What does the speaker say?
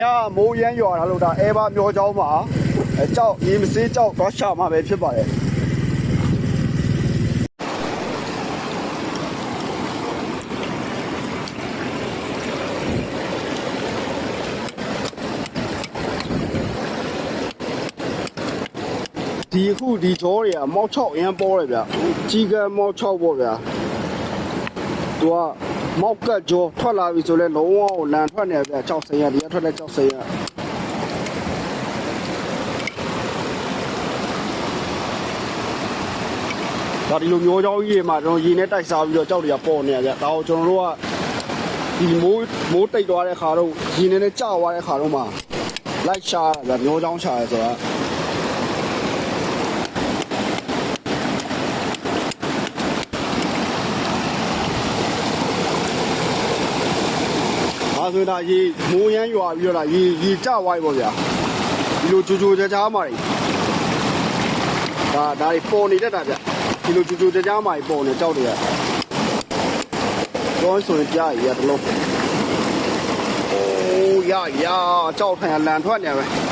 ညမိုးရမ်းရွာတာလို့ဒါအဲဘာမျောเจ้าမှာကြောက်ရေမစေးကြောက်တော့ရှာမှာပဲဖြစ်ပါတယ်ဒီအခုဒီကြောတွေကမောက်ချောက်အရင်ပေါ်တယ်ဗျကြီးကမောက်ချောက်ပေါ့ဗျာသူကမောက်ကတ်ကြောထွက်လာပြီဆိုလဲလုံးဝကိုလန်ထွက်နေဗျကြောက်စင်ရဒီကထွက်တဲ့ကြောက်စင်ရဒါဒီလိုမျိုးเจ้าကြီးတွေမှာကျွန်တော်ရေနဲ့တိုက်စားပြီးတော့ကြောက်တွေကပေါ်နေရဗျဒါကိုကျွန်တော်တို့ကဒီမိုးတိတ်သွားတဲ့ခါတော့ရေနဲ့ကြာသွားတဲ့ခါတော့မှလိုက်ရှာတာဗျမျိုးเจ้าရှာရဲဆိုတာဆိုတော့ရေမိုးရမ်းရွာပြီးတော့ရေကျသွားပြီပေါ့ဗျာဒီလိုကြိုကြားမှာဒါတွေပေါ်နေတတ်တာဗျဒီလိုကြိုကြားမှာပေါ်နေကြောက်တွေကတော့ဆိုရင်ကြားရတလုံးအိုးရကြောက်ထိုင်လန်ထွက်နေပဲ